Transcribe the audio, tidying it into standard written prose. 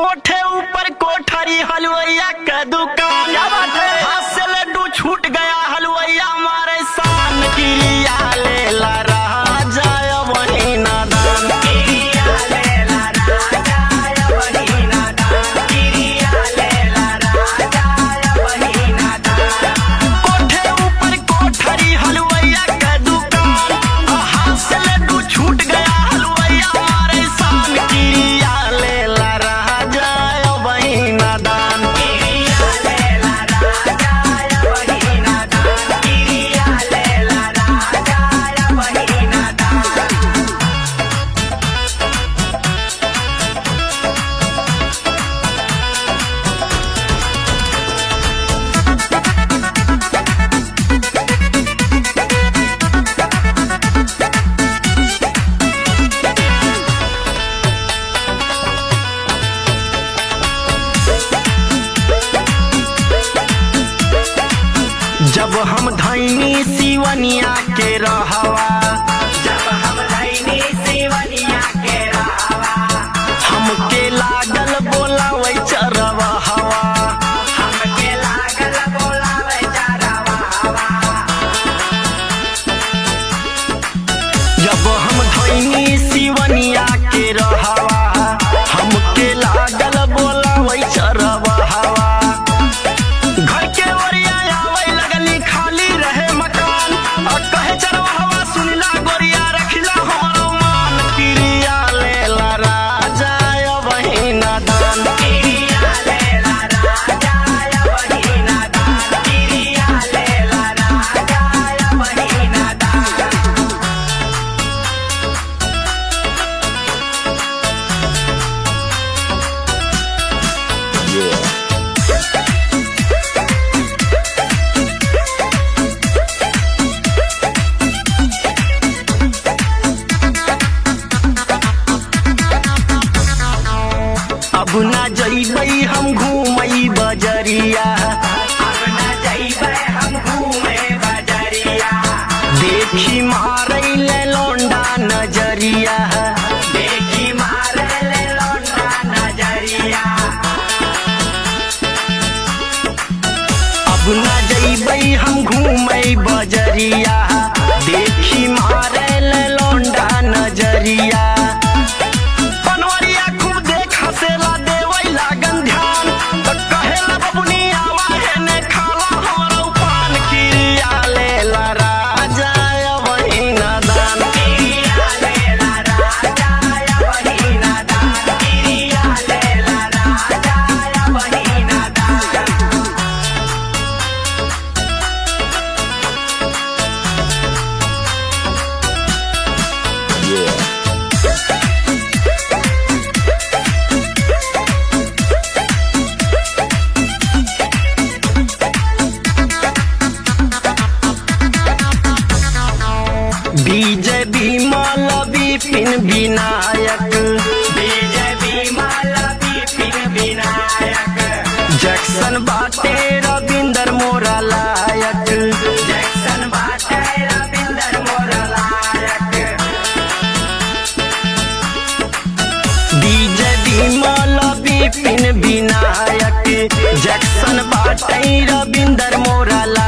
कोठे ऊपर कोठरी हलवैया का दुकान, हाथ से लड्डू छूट गया हलवैया मारे शान, क्रिया लेला राजा वही नादान, क्रिया लेला राजा वही नादान, क्रिया लेला राजा वही नादान। कोठे ऊपर कोठरी हलवैया का दुकान, हाथ से लड्डू छूट गया हलवैया मारे शान, क्रिया लेला राजा वही नादान, क्रिया लेला राजा वही नादान, क्रिया लेला राजा वही नादान। जब हम धैनी सिवनिया के रहवा, जब हम धैनी सिवनिया के रहवा, हमके लागल बोलावे चरवा हवा, हमके लागल बोलावे चरवा हवा। जब हम धैनी सिवनिया के रहवा, हमके लागल बोलावे चरवा हवा। घर के ओरिया आवे लगली खाली रहे मकान, और कहे चरवा हवा सुनला गोरिया रखला हमारो मान, क्रिया लेला राजा वही नादान, क्रिया लेला राजा वही नादान, क्रिया लेला राजा वही नादान। अब ना जइबै हम घूमई बजरिया, अब ना जइबै हम घूमे बजरिया, देखी मारै ले लौंडा नजरिया, देखी मारै ले लौंडा नजरिया। अब ना जइबै हम घूमे बजरिया, देखी मारै ले लौंडा नजरिया। हसेला देवै लागन ध्यान, तो कहेला बबुनी आवा हेने खाला हमारा उपान, क्रिया लेला राजा वही नादान, क्रिया लेला राजा वही नादान, क्रिया लेला राजा वही नादान। विजय विमल विपिन विनायक, विजय विमल विपिन विनायक, जैक्सन बाटे रविंदर मोरा लायक, जैक्सन बाटे रविंदर मोरा लायक। विजय विमल विपिन विनायक, जैक्सन बाटे रविंदर मोरा लायक।